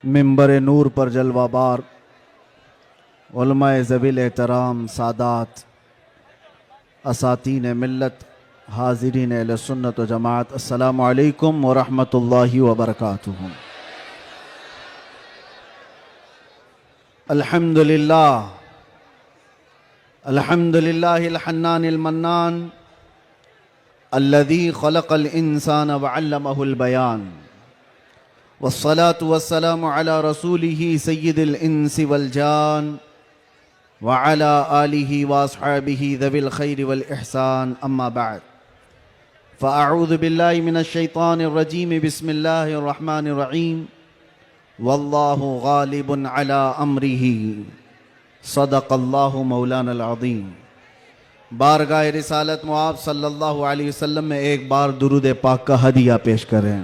मिंबर नूर पर जलवाबार उलमाए ज़वील एहतराम सादात असातीन मिल्लत हाज़रीन अहले सुन्नत व जमात अस्सलामु अलैकुम व रहमतुल्लाहि व बरकातुहू। अल्हम्दुलिल्लाह अल्हम्दुलिल्लाहिल हन्नानिल मन्नान अल्लज़ी खलक़ल इंसान व अल्लमहुल बयान वस्सलातु वस्सलामु अला रसूलिही सय्यिदिल इंसी वल जान व अला आलिही व अस्हाबिही ज़विल खैरि वल इहसान अम्मा बाद फ़अऊज़ु बिल्लाहि मिनश शैतानिर रजीम बिस्मिल्लाहिर रहमानिर रहीम वल्लाहु गालिबुन अला अम्रिही सदक़ल्लाहु मौलानल अज़ीम। बारगाह रिसालत मुआब सल्लल्लाहु अलैहि वसल्लम में एक बार दुरूद पाक का हदिया पेश करें।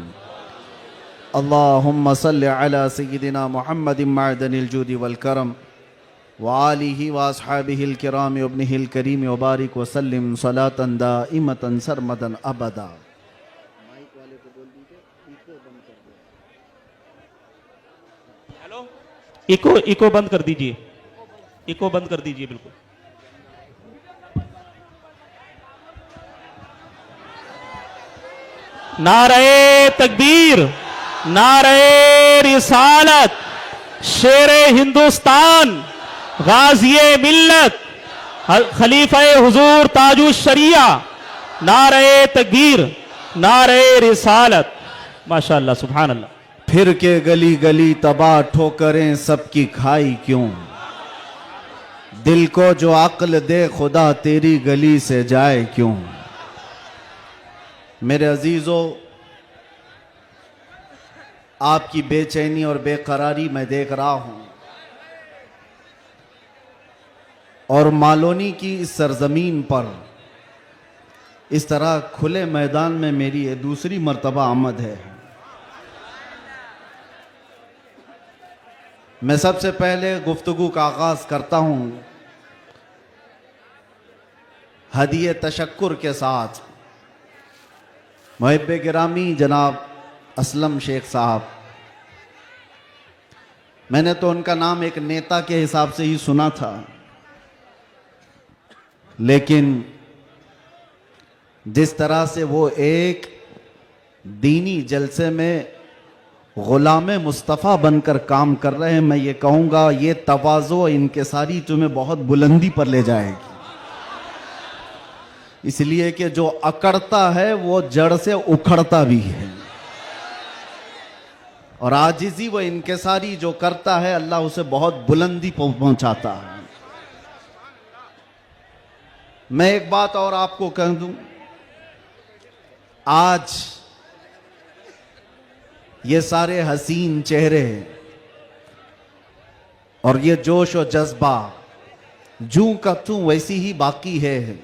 अल्लाहुम्मा सल्लि अला सय्यिदिना मुहम्मदिन मअदनिल जूदि वल करम व आलिहि व अस्हाबिहिल किराम व इब्निहिल करीम व बारिक व सल्लिम सलातन दाइमतन सरमदन अबदा। हेलो, इको इको बंद कर दीजिए, इको बंद कर दीजिए बिल्कुल। नारे तकबीर, नारे रिसालत, शेरे हिंदुस्तान, गाज़िए मिल्लत, खलीफा हुजूर ताजु शरिया, नारे तकबीर, नारे रिसालत। माशाअल्लाह, सुभान अल्लाह। फिर के गली गली तबाह ठोकरें सबकी खाई क्यों, दिल को जो अक्ल दे खुदा तेरी गली से जाए क्यों। मेरे अजीजों, आपकी बेचैनी और बेकरारी मैं देख रहा हूं और मालोनी की इस सरजमीन पर इस तरह खुले मैदान में मेरी ये दूसरी मर्तबा आमद है। मैं सबसे पहले गुफ्तगू का आगाज करता हूं हदिये तशक्कुर के साथ मुहिब्बे गिरामी जनाब असलम शेख साहब। मैंने तो उनका नाम एक नेता के हिसाब से ही सुना था, लेकिन जिस तरह से वो एक दीनी जलसे में गुलाम मुस्तफ़ा बनकर काम कर रहे हैं, मैं ये कहूँगा ये तवाज़ो इनकिसारी तुम्हें बहुत बुलंदी पर ले जाएगी। इसलिए कि जो अकड़ता है वो जड़ से उखड़ता भी है, और आजिज़ी व इनकिसारी जो करता है अल्लाह उसे बहुत बुलंदी पहुंचाता है। मैं एक बात और आपको कह दूं, आज ये सारे हसीन चेहरे और ये जोश और जज्बा जूं का तूं वैसी ही बाकी है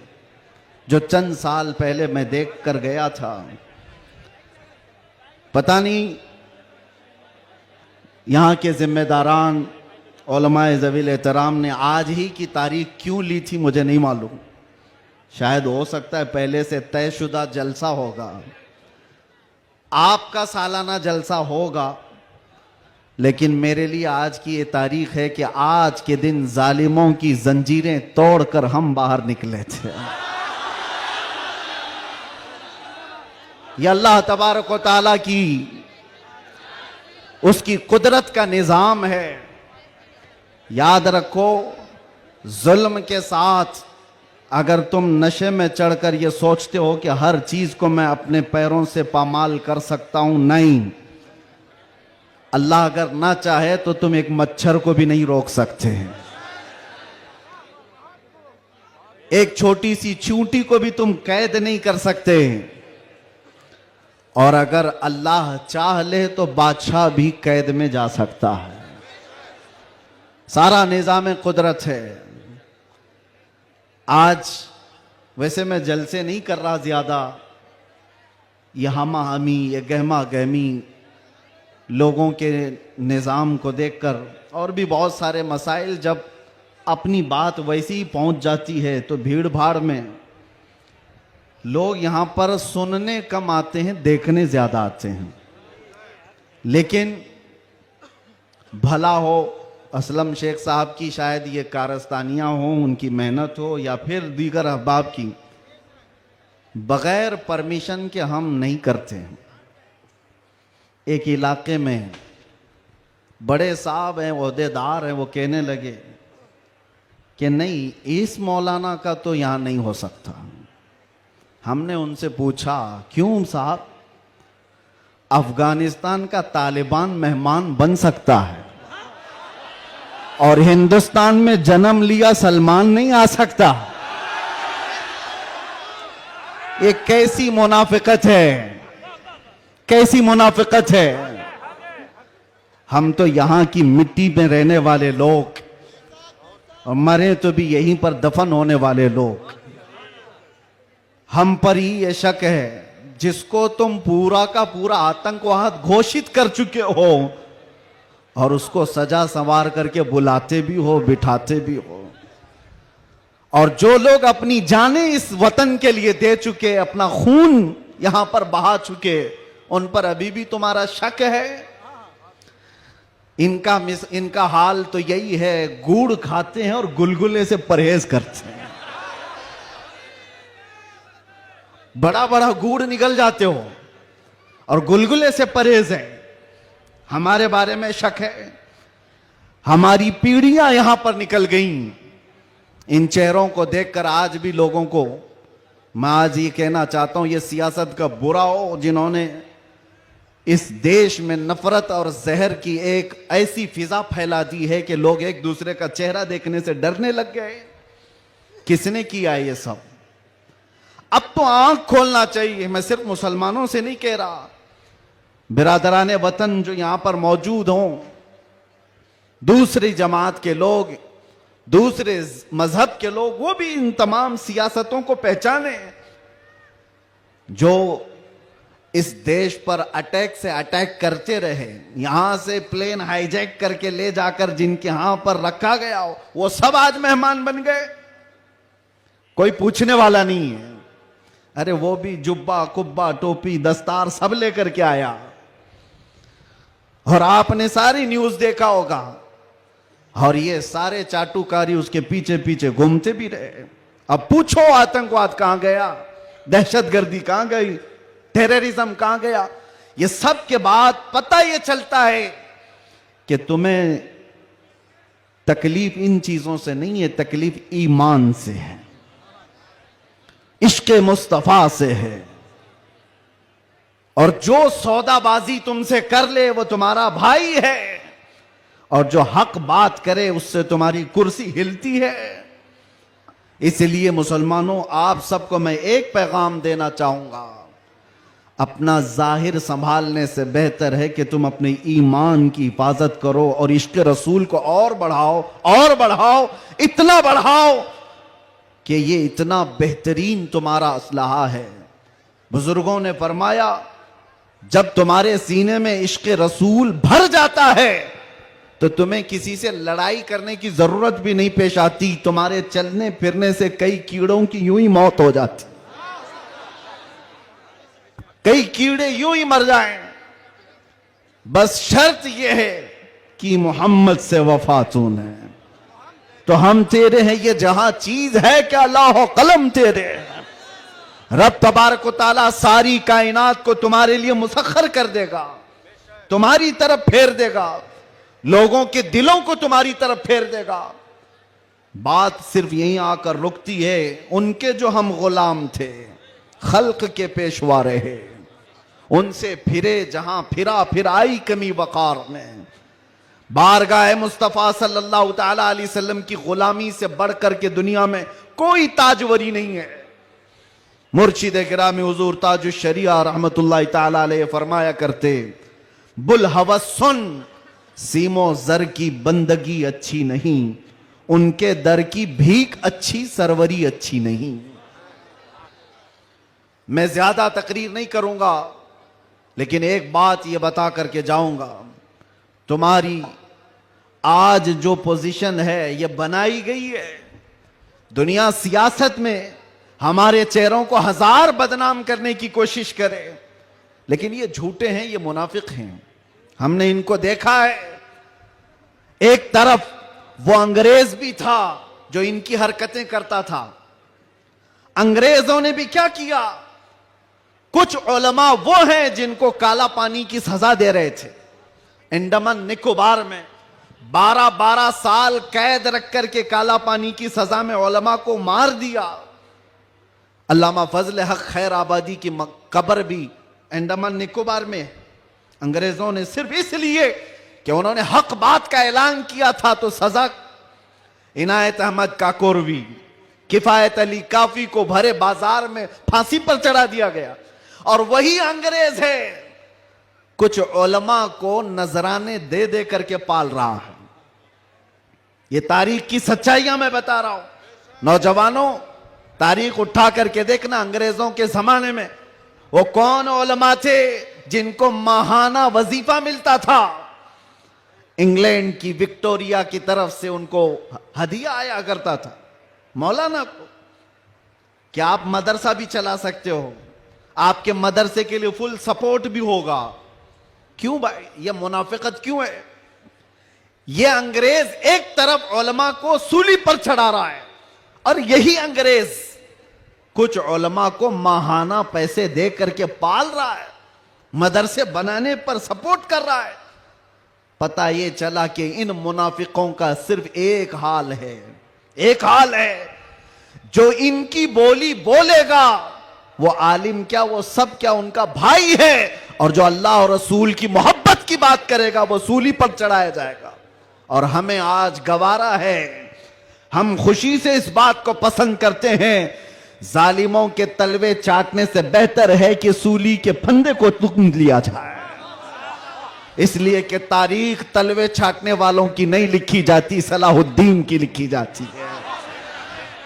जो चंद साल पहले मैं देख कर गया था। पता नहीं यहाँ के जिम्मेदारान उलमाए ज़वील एहतराम ने आज ही की तारीख क्यों ली थी, मुझे नहीं मालूम। शायद हो सकता है पहले से तयशुदा जलसा होगा, आपका सालाना जलसा होगा, लेकिन मेरे लिए आज की ये तारीख है कि आज के दिन जालिमों की जंजीरें तोड़कर हम बाहर निकले थे। यह अल्लाह तबारक व तआला की उसकी कुदरत का निजाम है। याद रखो, जुल्म के साथ अगर तुम नशे में चढ़कर ये सोचते हो कि हर चीज को मैं अपने पैरों से पामाल कर सकता हूं, नहीं, अल्लाह अगर ना चाहे तो तुम एक मच्छर को भी नहीं रोक सकते। एक छोटी सी चींटी को भी तुम कैद नहीं कर सकते, और अगर अल्लाह चाह ले तो बादशाह भी कैद में जा सकता है। सारा निजाम कुदरत है। आज वैसे मैं जलसे नहीं कर रहा ज्यादा, ये हमा हमी, ये गहमा गहमी लोगों के निज़ाम को देखकर, और भी बहुत सारे मसाइल, जब अपनी बात वैसी ही पहुंच जाती है तो भीड़ भाड़ में लोग यहाँ पर सुनने कम आते हैं, देखने ज्यादा आते हैं। लेकिन भला हो, असलम शेख साहब की शायद ये कारस्तानियाँ हों, उनकी मेहनत हो, या फिर दीगर अहबाब की, बग़ैर परमिशन के हम नहीं करते हैं। एक इलाके में बड़े साहब हैं, ओहदेदार हैं, वो कहने लगे कि नहीं, इस मौलाना का तो यहाँ नहीं हो सकता। हमने उनसे पूछा क्यों साहब? अफगानिस्तान का तालिबान मेहमान बन सकता है और हिंदुस्तान में जन्म लिया सलमान नहीं आ सकता। ये कैसी मुनाफिकत है, कैसी मुनाफिकत है। हम तो यहां की मिट्टी में रहने वाले लोग, और मरे तो भी यहीं पर दफन होने वाले लोग। हम पर ही ये शक है, जिसको तुम पूरा का पूरा आतंकवाद घोषित कर चुके हो और उसको सजा संवार करके बुलाते भी हो, बिठाते भी हो। और जो लोग अपनी जानें इस वतन के लिए दे चुके, अपना खून यहां पर बहा चुके, उन पर अभी भी तुम्हारा शक है। इनका हाल तो यही है, गुड़ खाते हैं और गुलगुले से परहेज करते हैं। बड़ा बड़ा गुड़ निकल जाते हो और गुलगुले से परहेज है। हमारे बारे में शक है। हमारी पीढ़ियां यहां पर निकल गईं। इन चेहरों को देखकर आज भी लोगों को, मैं आज ये कहना चाहता हूं, ये सियासत का बुरा हो जिन्होंने इस देश में नफरत और जहर की एक ऐसी फिजा फैला दी है कि लोग एक दूसरे का चेहरा देखने से डरने लग गए। किसने किया ये सब? अब तो आंख खोलना चाहिए। मैं सिर्फ मुसलमानों से नहीं कह रहा, बिरादराने वतन जो यहां पर मौजूद हों, दूसरी जमात के लोग, दूसरे मजहब के लोग, वो भी इन तमाम सियासतों को पहचाने जो इस देश पर अटैक से अटैक करते रहे। यहां से प्लेन हाईजैक करके ले जाकर जिनके यहां पर रखा गया हो, वो सब आज मेहमान बन गए। कोई पूछने वाला नहीं है। अरे वो भी जुब्बा कुब्बा टोपी दस्तार सब लेकर के आया, और आपने सारी न्यूज देखा होगा, और ये सारे चाटुकारी उसके पीछे पीछे घूमते भी रहे। अब पूछो आतंकवाद कहां गया, दहशतगर्दी कहां गई, टेररिज्म कहां गया? ये सब के बाद पता ये चलता है कि तुम्हें तकलीफ इन चीजों से नहीं है, तकलीफ ईमान से है, इश्क़ मुस्तफा से है। और जो सौदाबाजी तुमसे कर ले वो तुम्हारा भाई है, और जो हक बात करे उससे तुम्हारी कुर्सी हिलती है। इसलिए मुसलमानों, आप सबको मैं एक पैगाम देना चाहूंगा, अपना जाहिर संभालने से बेहतर है कि तुम अपने ईमान की हिफाजत करो और इश्क़ रसूल को और बढ़ाओ, और बढ़ाओ, इतना बढ़ाओ कि ये इतना बेहतरीन तुम्हारा असलहा है। बुजुर्गों ने फरमाया, जब तुम्हारे सीने में इश्क़ रसूल भर जाता है तो तुम्हें किसी से लड़ाई करने की जरूरत भी नहीं पेश आती। तुम्हारे चलने फिरने से कई कीड़ों की यूं ही मौत हो जाती, कई कीड़े यूं ही मर जाएं। बस शर्त यह है कि मोहम्मद से वफा तूने, तो हम तेरे हैं। ये जहां चीज है कि अल्लाह कलम तेरे। रब तबारक व तआला सारी कायनात को तुम्हारे लिए मुसख्खर कर देगा, तुम्हारी तरफ फेर देगा, लोगों के दिलों को तुम्हारी तरफ फेर देगा। बात सिर्फ यहीं आकर रुकती है। उनके जो हम गुलाम थे, खल्क के पेशवा रहे, उनसे फिरे जहां फिरा, फिर आई कमी वकार में। बारगाह मुस्तफ़ा सल्लल्लाहु तआला अलैहि वसल्लम की गुलामी से बढ़कर के दुनिया में कोई ताजवरी नहीं है। मुर्शिद गिरामी हुजूर ताजुश शरिया रहमतुल्लाह तआला अलैहि फरमाया करते, बुल हवस सुन, सीमो जर की बंदगी अच्छी नहीं, उनके दर की भीख अच्छी, सरवरी अच्छी नहीं। मैं ज्यादा तकरीर नहीं करूंगा, लेकिन एक बात यह बता करके जाऊंगा, तुम्हारी आज जो पोजीशन है यह बनाई गई है। दुनिया सियासत में हमारे चेहरों को हजार बदनाम करने की कोशिश करे, लेकिन ये झूठे हैं, ये मुनाफिक हैं। हमने इनको देखा है। एक तरफ वो अंग्रेज भी था जो इनकी हरकतें करता था। अंग्रेजों ने भी क्या किया, कुछ उलमा वो हैं जिनको काला पानी की सजा दे रहे थे। अंडमान निकोबार में 12-12 साल कैद रख करके काला पानी की सजा में उलमा को मार दिया। अल्लामा फजल हक खैर आबादी की कब्र भी अंडमान निकोबार में। अंग्रेजों ने सिर्फ इसलिए कि उन्होंने हक बात का ऐलान किया था तो सजा इनायत अहमद काकोरवी, किफायत अली काफी को भरे बाजार में फांसी पर चढ़ा दिया गया। और वही अंग्रेज है कुछ उलमा को नजराने दे दे करके पाल रहा है। ये तारीख की सच्चाइयां मैं बता रहा हूं। नौजवानों, तारीख उठा करके देखना, अंग्रेजों के जमाने में वो कौन उलमा थे जिनको माहाना वजीफा मिलता था। इंग्लैंड की विक्टोरिया की तरफ से उनको हदिया आया करता था। मौलाना को क्या आप मदरसा भी चला सकते हो, आपके मदरसे के लिए फुल सपोर्ट भी होगा। क्यों भाई, ये मुनाफिकत क्यों है? ये अंग्रेज एक तरफ उलमा को सूली पर चढ़ा रहा है और यही अंग्रेज कुछ उलमा को माहाना पैसे दे करके पाल रहा है, मदरसे बनाने पर सपोर्ट कर रहा है। पता ये चला कि इन मुनाफिकों का सिर्फ एक हाल है, एक हाल है, जो इनकी बोली बोलेगा वो आलिम क्या, वो सब क्या, उनका भाई है। और जो अल्लाह और रसूल की मोहब्बत की बात करेगा वो सूली पर चढ़ाया जाएगा। और हमें आज गवारा है, हम खुशी से इस बात को पसंद करते हैं, जालिमों के तलवे चाटने से बेहतर है कि सूली के फंदे को तुम लिया जाए। इसलिए कि तारीख तलवे छाटने वालों की नहीं लिखी जाती, सलाहुद्दीन की लिखी जाती है।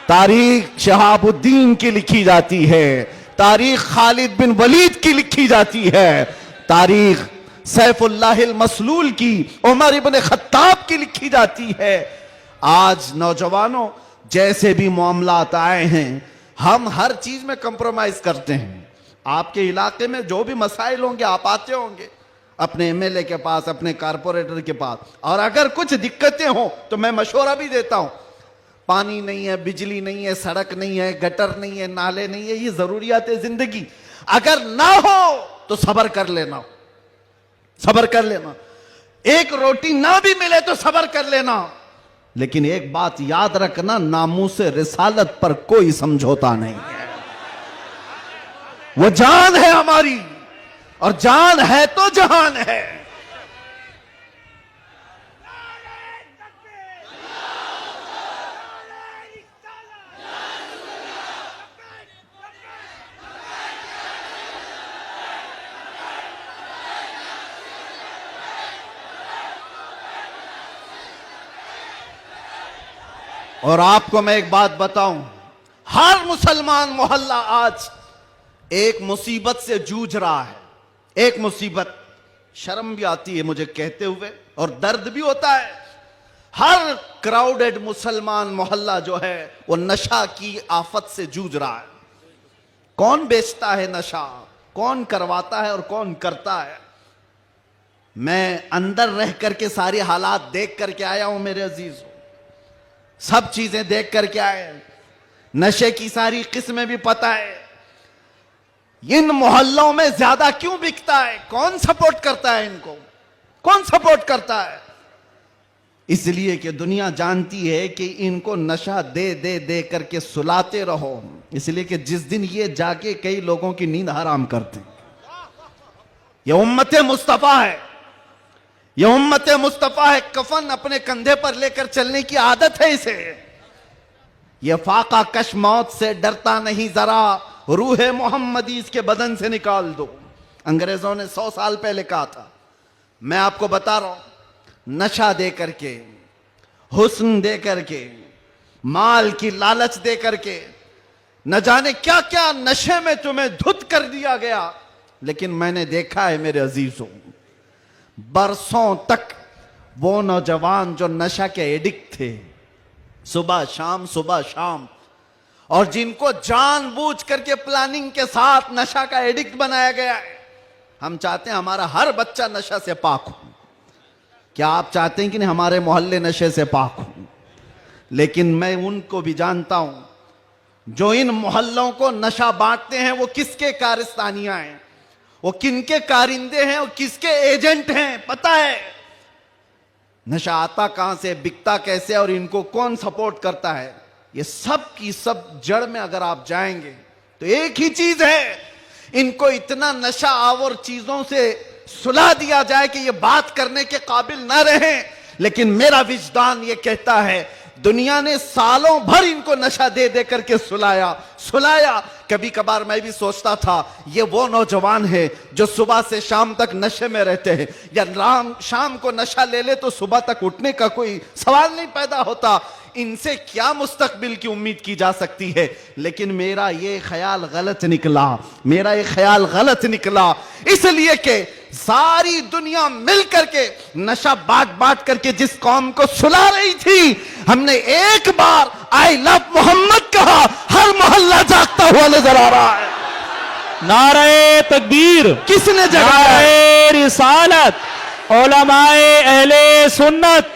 तारीख शहाबुद्दीन की लिखी जाती है, तारीख खालिद बिन वलीद की लिखी जाती है, तारीख सैफुल्लाहिल मसलूल की, उमर इब्न खत्ताब की लिखी जाती है। आज नौजवानों, जैसे भी मामलात आए हैं, हम हर चीज में कंप्रोमाइज करते हैं। आपके इलाके में जो भी मसाइल होंगे आप आते होंगे अपने एमएलए के पास, अपने कारपोरेटर के पास, और अगर कुछ दिक्कतें हो तो मैं मशवरा भी देता हूं। पानी नहीं है, बिजली नहीं है, सड़क नहीं है, गटर नहीं है, नाले नहीं है, ये जरूरियात है जिंदगी। अगर ना हो तो सब्र कर लेना, सब्र कर लेना। एक रोटी ना भी मिले तो सब्र कर लेना, लेकिन एक बात याद रखना, नामूसे रिसालत पर कोई समझौता नहीं है। वो जान है हमारी, और जान है तो जहान है। और आपको मैं एक बात बताऊं, हर मुसलमान मोहल्ला आज एक मुसीबत से जूझ रहा है। एक मुसीबत, शर्म भी आती है मुझे कहते हुए और दर्द भी होता है। हर क्राउडेड मुसलमान मोहल्ला जो है वो नशा की आफत से जूझ रहा है। कौन बेचता है नशा, कौन करवाता है और कौन करता है? मैं अंदर रह करके सारे हालात देख करके आया हूं मेरे अजीज, सब चीजें देख करके आए, नशे की सारी किस्में भी पता है। इन मोहल्लों में ज्यादा क्यों बिकता है, कौन सपोर्ट करता है इनको, कौन सपोर्ट करता है? इसलिए कि दुनिया जानती है कि इनको नशा दे दे दे करके सुलाते रहो, इसलिए कि जिस दिन ये जाके कई लोगों की नींद हराम करते। ये उम्मते मुस्तफा है, ये उम्मते मुस्तफा है। कफन अपने कंधे पर लेकर चलने की आदत है इसे। ये फाका कश मौत से डरता नहीं जरा, रूह मोहम्मदी इसके बदन से निकाल दो। अंग्रेजों ने 100 साल पहले कहा था। मैं आपको बता रहा हूं, नशा दे करके, हुस्न दे करके, माल की लालच दे करके, न जाने क्या क्या नशे में तुम्हें धुत कर दिया गया। लेकिन मैंने देखा है मेरे अजीजों, बरसों तक वो नौजवान जो नशा के एडिक्ट थे, सुबह शाम सुबह शाम, और जिनको जानबूझ करके प्लानिंग के साथ नशा का एडिक्ट बनाया गया है। हम चाहते हैं हमारा हर बच्चा नशा से पाक हो, क्या आप चाहते हैं कि नहीं हमारे मोहल्ले नशे से पाक हो? लेकिन मैं उनको भी जानता हूं जो इन मोहल्लों को नशा बांटते हैं वो किसके कारस्तानियां हैं, वो किनके कारिंदे हैं, वो किसके एजेंट हैं, पता है। नशा आता कहां से, बिकता कैसे और इनको कौन सपोर्ट करता है, ये सब की सब जड़ में अगर आप जाएंगे तो एक ही चीज है, इनको इतना नशा आवर चीजों से सुला दिया जाए कि ये बात करने के काबिल ना रहे। लेकिन मेरा विजदान ये कहता है दुनिया ने सालों भर इनको नशा दे दे करके सुलाया। कभी कभार मैं भी सोचता था ये वो नौजवान है जो सुबह से शाम तक नशे में रहते हैं, या शाम को नशा ले ले तो सुबह तक उठने का कोई सवाल नहीं पैदा होता, इनसे क्या मुस्तकबिल की उम्मीद की जा सकती है। लेकिन मेरा ये ख्याल गलत निकला, इसलिए कि सारी दुनिया मिल करके नशा बांट करके जिस कौम को सुला रही थी, हमने एक बार आई लव मोहम्मद कहा, हर मोहल्ला जागता हुआ नजर आ रहा है। नारे तकबीर, किसने जगाया? नारे रिसालत, उलमाए अहले सुन्नत,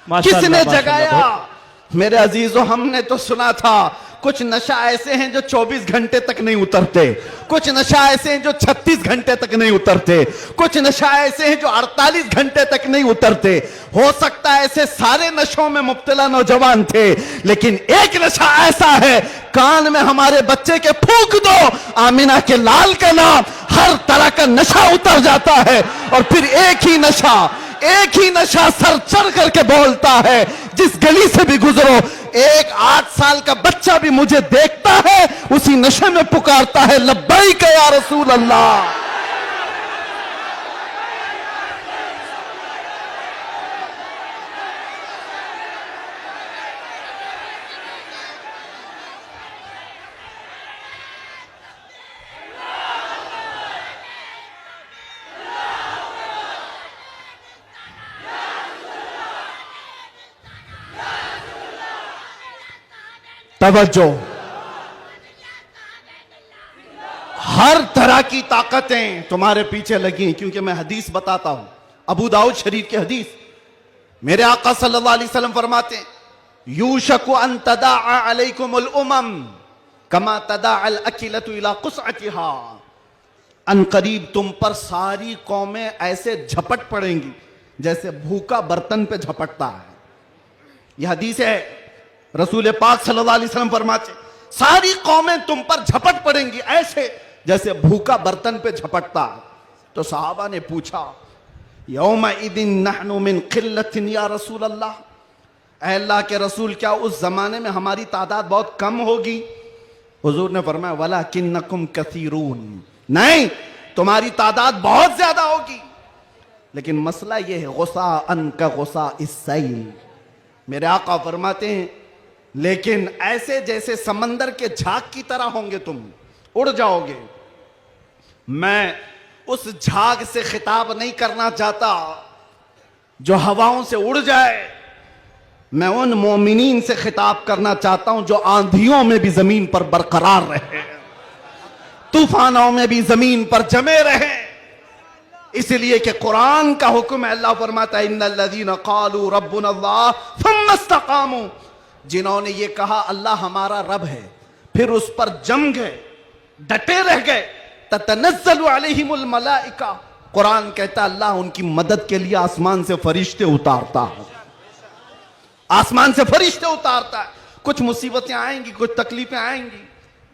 किसने जगाया? मेरे अजीजों, हमने तो सुना था कुछ नशा ऐसे हैं जो 24 घंटे तक नहीं उतरते, कुछ नशा ऐसे हैं जो 36 घंटे तक नहीं उतरते, कुछ नशा ऐसे हैं जो 48 घंटे तक नहीं उतरते। हो सकता है ऐसे सारे नशों में मुब्तला नौजवान थे, लेकिन एक नशा ऐसा है, कान में हमारे बच्चे के फूंक दो आमिना के लाल का नाम, हर तरह का नशा उतर जाता है। और फिर एक ही नशा सर चढ़ करके बोलता है, जिस गली से भी गुजरो एक 8 साल का बच्चा भी मुझे देखता है, उसी नशे में पुकारता है लब्बैक या रसूल अल्लाह। तवज्जो, हर तरह की ताकतें तुम्हारे पीछे लगी, क्योंकि मैं हदीस बताता हूं, अबू दाऊद शरीफ की हदीस। मेरे आका सल्लल्लाहु अलैहि वसल्लम फरमाते हैं, यूशकु अन तदाअ अलैकुमुल उमम कमा तदाअल अकिलतु इला कुसअतिहा। अन करीब तुम पर सारी कौमें ऐसे झपट पड़ेंगी जैसे भूखा बर्तन पे झपटता है। यह हदीस है, रसूल पाक सल्लल्लाहु अलैहि वसल्लम फरमाते सारी कौमें तुम पर झपट पड़ेंगी ऐसे जैसे भूखा बर्तन पे झपटता है। तो सहाबा ने पूछा, यौमा इदिन नहनु मिन किल्लतिन या रसूल अल्लाह, ऐ अल्लाह के रसूल क्या उस जमाने में हमारी तादाद बहुत कम होगी? हुजूर ने फरमाया, वलाकिन्नकुम कसीरून, नहीं तुम्हारी तादाद बहुत ज्यादा होगी, लेकिन मसला यह है गुस्सा अन का गुस्सा इस्सैल। मेरे आका फरमाते हैं लेकिन ऐसे जैसे समंदर के झाग की तरह होंगे, तुम उड़ जाओगे। मैं उस झाग से खिताब नहीं करना चाहता जो हवाओं से उड़ जाए, मैं उन मोमिनीन से खिताब करना चाहता हूं जो आंधियों में भी जमीन पर बरकरार रहे, तूफानों में भी जमीन पर जमे रहे। इसलिए कि कुरान का हुक्म है, अल्लाह फरमाता है इन्नल्लज़ीना क़ालू रब्बुनल्लाह थुम्मा इस्तक़ामू, जिन्होंने ये कहा अल्लाह हमारा रब है, फिर उस पर जम गए, डटे रह गए, ततनज़्ज़लु अलैहिमुल मलाइका, कुरान कहता है अल्लाह उनकी मदद के लिए आसमान से फरिश्ते उतारता है, आसमान से फरिश्ते उतारता है। कुछ मुसीबतें आएंगी, कुछ तकलीफें आएंगी,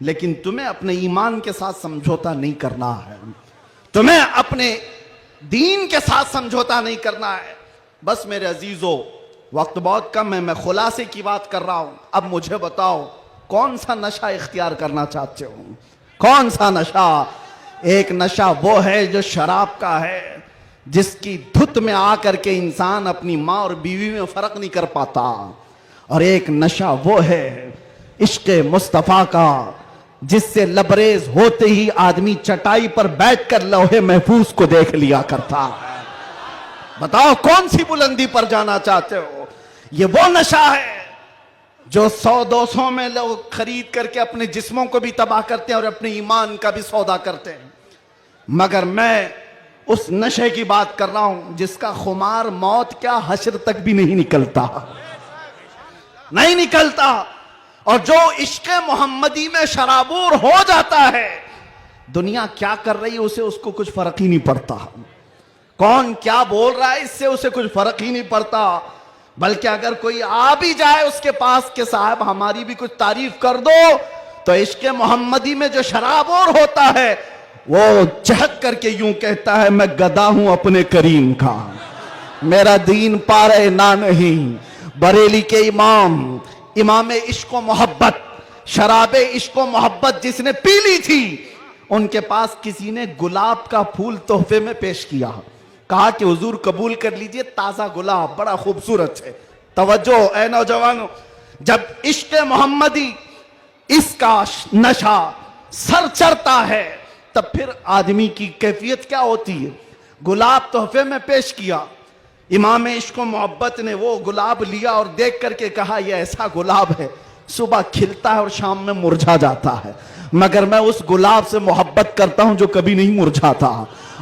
लेकिन तुम्हें अपने ईमान के साथ समझौता नहीं करना है, तुम्हें अपने दीन के साथ समझौता नहीं करना है। बस मेरे अजीजों, वक्त बहुत कम है, मैं खुलासे की बात कर रहा हूं। अब मुझे बताओ कौन सा नशा इख्तियार करना चाहते हो? कौन सा नशा? एक नशा वो है जो शराब का है, जिसकी धुत में आकर के इंसान अपनी माँ और बीवी में फर्क नहीं कर पाता, और एक नशा वो है इश्क़े मुस्तफ़ा का, जिससे लबरेज होते ही आदमी चटाई पर बैठकर लौहे महफूज को देख लिया करता है। बताओ कौन सी बुलंदी पर जाना चाहते हो? ये वो नशा है जो 100-200 में लोग खरीद करके अपने जिस्मों को भी तबाह करते हैं और अपने ईमान का भी सौदा करते हैं। मगर मैं उस नशे की बात कर रहा हूं जिसका खुमार मौत क्या हश्र तक भी नहीं निकलता, नहीं निकलता। और जो इश्क मोहम्मदी में शराबूर हो जाता है, दुनिया क्या कर रही है उसे उसको कुछ फर्क ही नहीं पड़ता, कौन क्या बोल रहा है इससे उसे कुछ फर्क ही नहीं पड़ता। बल्कि अगर कोई आ भी जाए उसके पास के साहब हमारी भी कुछ तारीफ कर दो, तो इश्क मोहम्मदी में जो शराबोर होता है वो चहक करके यूं कहता है मैं गदा हूं अपने करीम का, मेरा दीन पारे ना नहीं। बरेली के इमाम इश्क मोहब्बत, शराबे इश्क मोहब्बत जिसने पी ली थी, उनके पास किसी ने गुलाब का फूल तोहफे में पेश किया, कहा कि हुजूर कबूल कर लीजिए, ताजा गुलाब बड़ा खूबसूरत है। तवज्जो ऐ नौजवानों, जब इश्क मोहम्मदी इसका नशा सर चढ़ता है तब फिर आदमी की कैफियत क्या होती है। गुलाब तोहफे में पेश किया, इमाम इश्क मोहब्बत ने वो गुलाब लिया और देख करके कहा यह ऐसा गुलाब है सुबह खिलता है और शाम में मुरझा जाता है, मगर मैं उस गुलाब से मोहब्बत करता हूं जो कभी नहीं मुरझाता।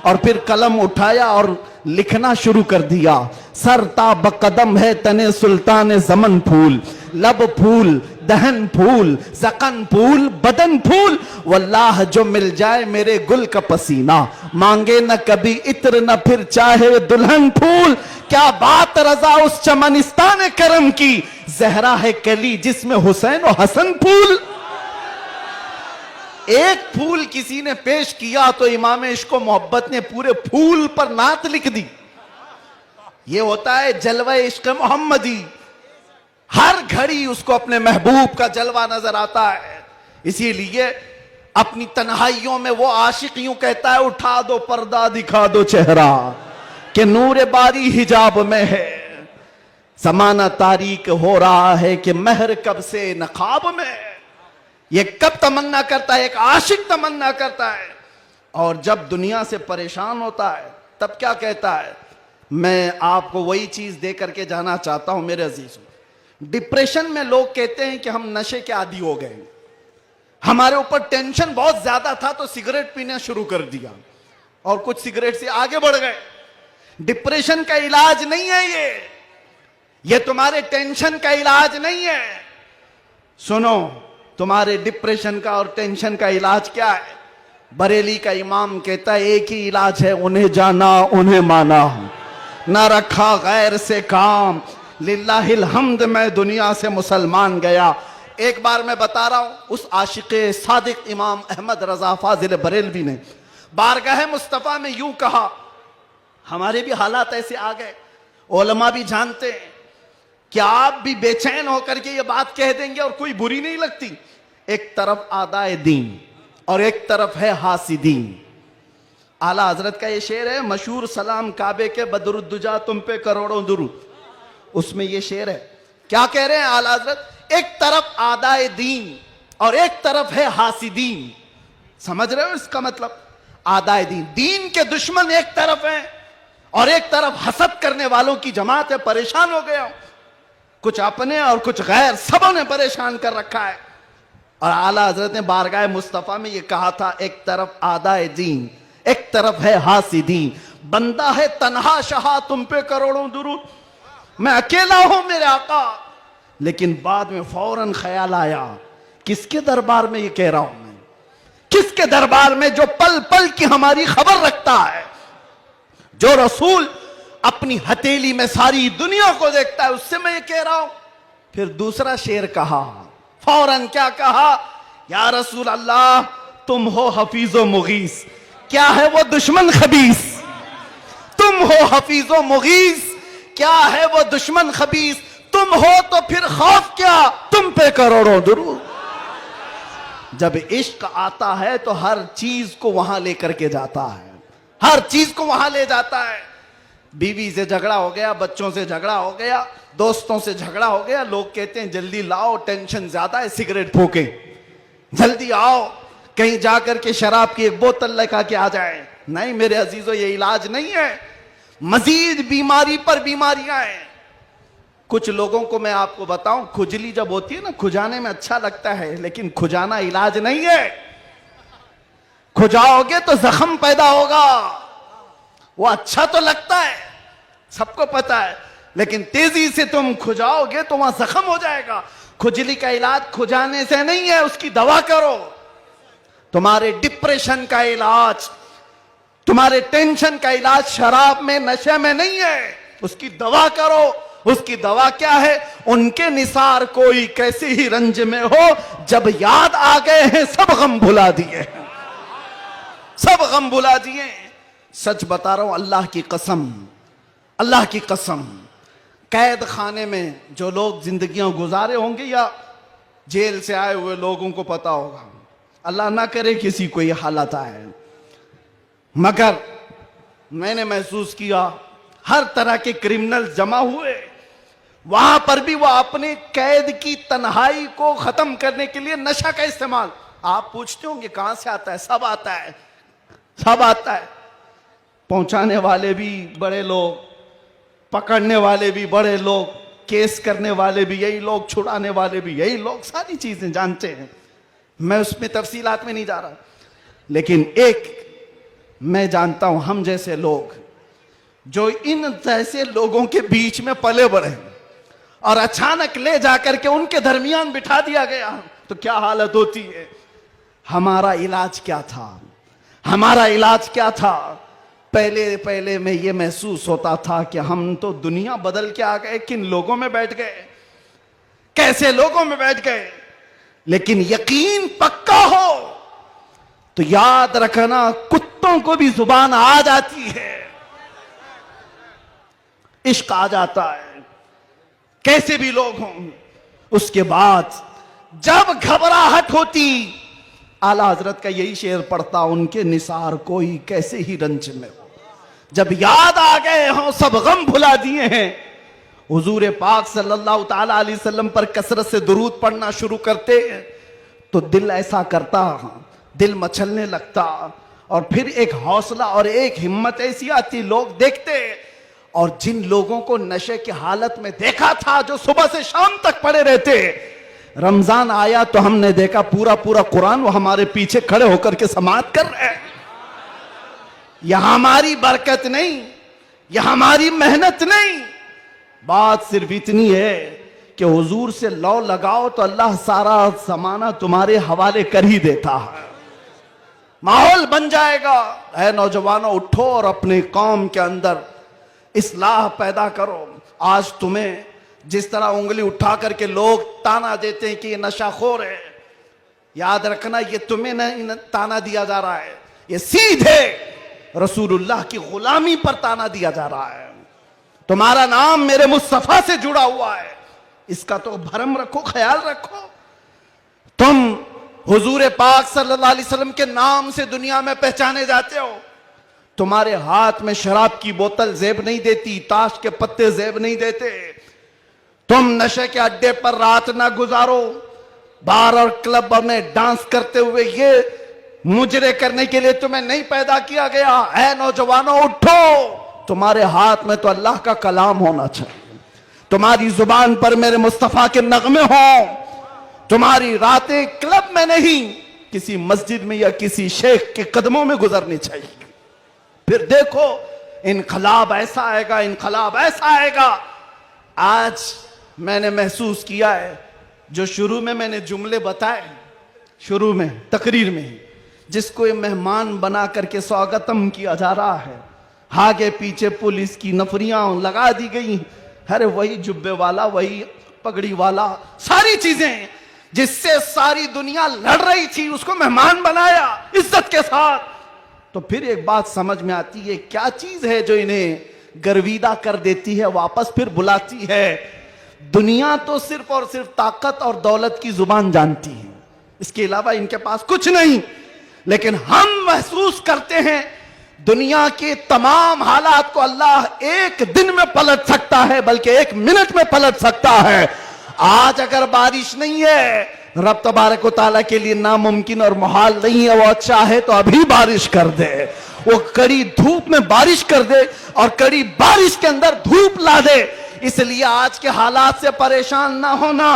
और फिर कलम उठाया और लिखना शुरू कर दिया, सरता बकदम है तने सुल्तान जमन फूल, लब फूल दहन फूल सकन फूल बदन फूल, वल्लाह जो मिल जाए मेरे गुल का पसीना, मांगे न कभी इत्र न फिर चाहे दुल्हन फूल। क्या बात रजा उस चमनिस्तान करम की, जहरा है कली जिसमें हुसैन और हसन फूल। एक फूल किसी ने पेश किया तो इमाम इश्क मोहब्बत ने पूरे फूल पर नात लिख दी। यह होता है जलवा इश्क मोहम्मदी, हर घड़ी उसको अपने महबूब का जलवा नजर आता है। इसीलिए अपनी तन्हाइयों में वो आशिक यूं कहता है, उठा दो पर्दा दिखा दो चेहरा कि नूर बारी हिजाब में है, जमाना तारीक हो रहा है कि महर कब से नकाब में। ये कब तमन्ना करता है, एक आशिक तमन्ना करता है। और जब दुनिया से परेशान होता है तब क्या कहता है, मैं आपको वही चीज दे करके जाना चाहता हूं मेरे अजीजों। डिप्रेशन में लोग कहते हैं कि हम नशे के आदी हो गए, हमारे ऊपर टेंशन बहुत ज्यादा था तो सिगरेट पीना शुरू कर दिया और कुछ सिगरेट से आगे बढ़ गए। डिप्रेशन का इलाज नहीं है ये तुम्हारे टेंशन का इलाज नहीं है। सुनो, तुम्हारे डिप्रेशन का और टेंशन का इलाज क्या है? बरेली का इमाम कहता है एक ही इलाज है, उन्हें जाना उन्हें माना, ना रखा गैर से काम, लिल्लाहिल हम्द मैं दुनिया से मुसलमान गया। एक बार मैं बता रहा हूं, उस आशिक़े सादिक इमाम अहमद रजा फाजिल बरेलवी ने बारगाह मुस्तफ़ा में यूं कहा, हमारे भी हालात ऐसे आ गए, उलमा भी जानते हैं कि आप भी बेचैन होकर के ये बात कह देंगे और कोई बुरी नहीं लगती। एक तरफ आदाए दीन और एक तरफ है हासिदीन। आला हजरत का ये शेर है मशहूर, सलाम काबे के बदरुद्दुजा तुम पे करोड़ों दुरूद, उसमें ये शेर है। क्या कह रहे हैं आला हजरत? एक तरफ आदाए दीन और एक तरफ है हासिदीन। समझ रहे हो इसका मतलब? आदाए दीन, दीन के दुश्मन एक तरफ हैं और एक तरफ हसद करने वालों की जमात है। परेशान हो गया, कुछ अपने और कुछ गैर, सबों ने परेशान कर रखा है। और आला हजरत ने बारगाह मुस्तफ़ा में ये कहा था, एक तरफ आदाए दीन एक तरफ है हासिदीन। बंदा है तन्हा शहा तुम पे करोड़ों दुरूद, मैं अकेला हूं मेरे आका। लेकिन बाद में फौरन ख्याल आया, किसके दरबार में ये कह रहा हूं मैं? किसके दरबार में जो पल पल की हमारी खबर रखता है, जो रसूल अपनी हथेली में सारी दुनिया को देखता है, उससे मैं ये कह रहा हूं। फिर दूसरा शेर कहा, फौरन क्या कहा? या रसूल अल्लाह तुम हो हफीजो मुगीस, क्या है वो दुश्मन खबीस? तुम हो हफीजो मुगीस, क्या है वो दुश्मन खबीस? तुम हो तो फिर खौफ क्या, तुम पे करोड़ों दुरूद। जब इश्क आता है तो हर चीज को वहां लेकर के जाता है, हर चीज को वहां ले जाता है। बीवी से झगड़ा हो गया, बच्चों से झगड़ा हो गया, दोस्तों से झगड़ा हो गया, लोग कहते हैं जल्दी लाओ, टेंशन ज्यादा है, सिगरेट फूके, जल्दी आओ, कहीं जाकर के शराब की एक बोतल लेकर के आ जाए। नहीं मेरे अजीजों, ये इलाज नहीं है, मजीद बीमारी पर बीमारियां हैं। कुछ लोगों को मैं आपको बताऊं, खुजली जब होती है ना, खुजाने में अच्छा लगता है, लेकिन खुजाना इलाज नहीं है। खुजाओगे तो जख्म पैदा होगा। वो अच्छा तो लगता है, सबको पता है, लेकिन तेजी से तुम खुजाओगे तो वहां जख्म हो जाएगा। खुजली का इलाज खुजाने से नहीं है, उसकी दवा करो। तुम्हारे डिप्रेशन का इलाज, तुम्हारे टेंशन का इलाज शराब में, नशे में नहीं है, उसकी दवा करो। उसकी दवा क्या है? उनके निसार कोई कैसे ही रंज में हो, जब याद आ गए हैं सब गम भुला दिए, सब गम भुला दिए। सच बता रहा हूं, अल्लाह की कसम, अल्लाह की कसम, कैद खाने में जो लोग जिंदगियां गुजारे होंगे या जेल से आए हुए लोगों को पता होगा, अल्लाह ना करे किसी को ये हालत आए, मगर मैंने महसूस किया हर तरह के क्रिमिनल जमा हुए, वहां पर भी वो अपने कैद की तन्हाई को खत्म करने के लिए नशा का इस्तेमाल। आप पूछते होंगे कहां से आता है? सब आता है, सब आता है। पहुंचाने वाले भी बड़े लोग, पकड़ने वाले भी बड़े लोग, केस करने वाले भी यही लोग, छुड़ाने वाले भी यही लोग, सारी चीजें जानते हैं। मैं उसमें तफसीलात में नहीं जा रहा, लेकिन एक मैं जानता हूं, हम जैसे लोग जो इन जैसे लोगों के बीच में पले बढ़े और अचानक ले जाकर के उनके दरमियान बिठा दिया गया तो क्या हालत होती है। हमारा इलाज क्या था? हमारा इलाज क्या था? पहले पहले में ये महसूस होता था कि हम तो दुनिया बदल के आ गए, किन लोगों में बैठ गए, कैसे लोगों में बैठ गए। लेकिन यकीन पक्का हो तो याद रखना, कुत्तों को भी जुबान आ जाती है, इश्क आ जाता है, कैसे भी लोग हों। उसके बाद जब घबराहट होती, आला हजरत का यही शेर पढ़ता, उनके निसार कोई कैसे ही रंज में हो, जब याद आ गए हों सब गम भुला दिए हैं। हुजूर पाक सल्लल्लाहु ताला अलैहि वसल्लम पर कसरत से दुरूद पढ़ना शुरू करते तो दिल ऐसा करता, दिल मचलने लगता, और फिर एक हौसला और एक हिम्मत ऐसी आती, लोग देखते। और जिन लोगों को नशे की हालत में देखा था, जो सुबह से शाम तक पड़े रहते, रमजान आया तो हमने देखा पूरा पूरा कुरान वो हमारे पीछे खड़े होकर के समाअत कर रहे हैं। यह हमारी बरकत नहीं, यह हमारी मेहनत नहीं, बात सिर्फ इतनी है कि हुजूर से लौ लगाओ तो अल्लाह सारा जमाना तुम्हारे हवाले कर ही देता है। माहौल बन जाएगा। ऐ नौजवानों, उठो और अपने कौम के अंदर इस्लाह पैदा करो। आज तुम्हें जिस तरह उंगली उठा करके लोग ताना देते हैं कि ये नशाखोर है, याद रखना ये तुम्हें नहीं ताना दिया जा रहा है, ये सीधे रसूलुल्लाह की गुलामी पर ताना दिया जा रहा है। तुम्हारा नाम मेरे मुस्तफा से जुड़ा हुआ है, इसका तो भरम रखो, ख्याल रखो। तुम हुजूर पाक सल्लल्लाहु अलैहि वसल्लम के नाम से दुनिया में पहचाने जाते हो। तुम्हारे हाथ में शराब की बोतल जेब नहीं देती, ताश के पत्ते जेब नहीं देते। तुम नशे के अड्डे पर रात ना गुजारो, बार और क्लब में डांस करते हुए ये मुजरे करने के लिए तुम्हें नहीं पैदा किया गया। ऐ नौजवानों, उठो, तुम्हारे हाथ में तो अल्लाह का कलाम होना चाहिए, तुम्हारी जुबान पर मेरे मुस्तफा के नगमे हों, तुम्हारी रातें क्लब में नहीं किसी मस्जिद में या किसी शेख के कदमों में गुजरनी चाहिए। फिर देखो इनकलाब ऐसा आएगा, इनकलाब ऐसा आएगा। आज मैंने महसूस किया है, जो शुरू में मैंने जुमले बताए, शुरू में तकरीर में, जिसको ये मेहमान बना करके स्वागतम किया जा रहा है, आगे पीछे पुलिस की नफरियां लगा दी गई। अरे वही जुब्बे वाला, वही पगड़ी वाला, सारी चीजें जिससे सारी दुनिया लड़ रही थी, उसको मेहमान बनाया इज्जत के साथ। तो फिर एक बात समझ में आती है, क्या चीज है जो इन्हें गर्विदा कर देती है, वापस फिर बुलाती है। दुनिया तो सिर्फ और सिर्फ ताकत और दौलत की जुबान जानती है, इसके अलावा इनके पास कुछ नहीं। लेकिन हम महसूस करते हैं दुनिया के तमाम हालात को अल्लाह एक दिन में पलट सकता है, बल्कि एक मिनट में पलट सकता है। आज अगर बारिश नहीं है, रब तबारक व तआला के लिए नामुमकिन और मुहाल नहीं है। वो अच्छा है तो अभी बारिश कर दे, वो कड़ी धूप में बारिश कर दे और कड़ी बारिश के अंदर धूप ला दे। इसलिए आज के हालात से परेशान ना होना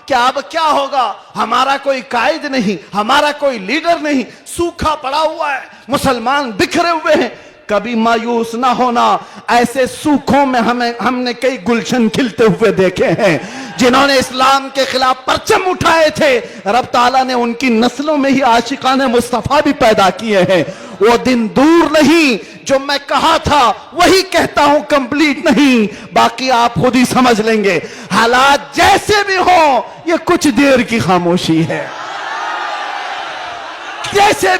कि अब क्या होगा, हमारा कोई कायद नहीं, हमारा कोई लीडर नहीं, सूखा पड़ा हुआ है, मुसलमान बिखरे हुए हैं, कभी मायूस ना होना। ऐसे सूखों में हमने कई गुलशन खिलते हुए देखे हैं। जिन्होंने इस्लाम के खिलाफ परचम उठाए थे, रब ताला ने उनकी नस्लों में ही आशिकाने मुस्तफा भी पैदा किए हैं। वो दिन दूर नहीं, जो मैं कहा था वही कहता हूं, कंप्लीट नहीं, बाकी आप खुद ही समझ लेंगे। हालात जैसे भी हो, ये कुछ देर की खामोशी है। जैसे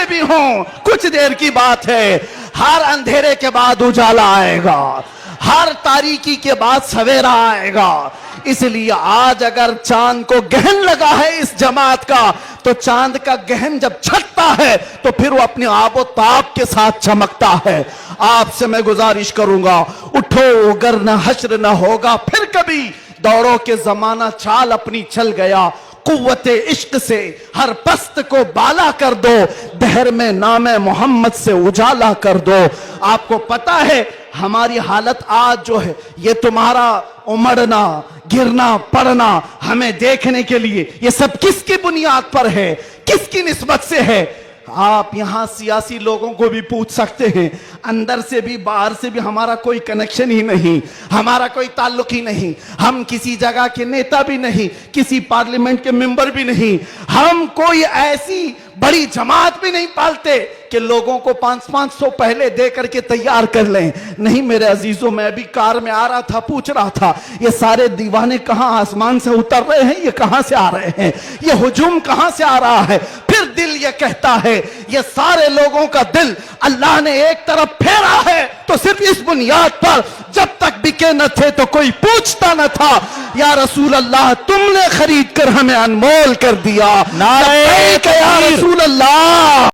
भी हो कुछ देर की बात है। हर अंधेरे के बाद उजाला आएगा, हर तारीकी के बाद सवेरा आएगा। इसलिए आज अगर चांद को गहन लगा है इस जमात का, तो चांद का गहन जब छटता है तो फिर वो अपने आबो ताब के साथ चमकता है। आपसे मैं गुजारिश करूंगा, उठो अगर न हश्र न होगा फिर कभी, दौड़ो के जमाना चाल अपनी चल गया। कुव्वते इश्क से हर पस्त को बाला कर दो, दहर में नामे मोहम्मद से उजाला कर दो। आपको पता है हमारी हालत आज जो है, ये तुम्हारा उमड़ना गिरना पड़ना हमें देखने के लिए, ये सब किसकी बुनियाद पर है, किसकी निस्बत से है? आप यहां सियासी लोगों को भी पूछ सकते हैं, अंदर से भी बाहर से भी हमारा कोई कनेक्शन ही नहीं, हमारा कोई ताल्लुक ही नहीं। हम किसी जगह के नेता भी नहीं, किसी पार्लियामेंट के मेंबर भी नहीं, हम कोई ऐसी बड़ी जमात भी नहीं पालते कि लोगों को 500 पहले दे करके तैयार कर लें। नहीं मेरे अजीजों, मैं भी कार में आ रहा था, पूछ रहा था ये सारे दीवाने कहां आसमान से उतर रहे हैं, ये कहां से आ रहे हैं, ये हुजूम कहां से आ रहा है? फिर दिल ये कहता है ये सारे लोगों का दिल अल्लाह ने एक तरफ फेरा है, तो सिर्फ इस बुनियाद पर जब तक बिके न थे तो कोई पूछता न था, या रसूल अल्लाह तुमने खरीद कर हमें अनमोल कर दिया। नारे या रसूल अल्लाह।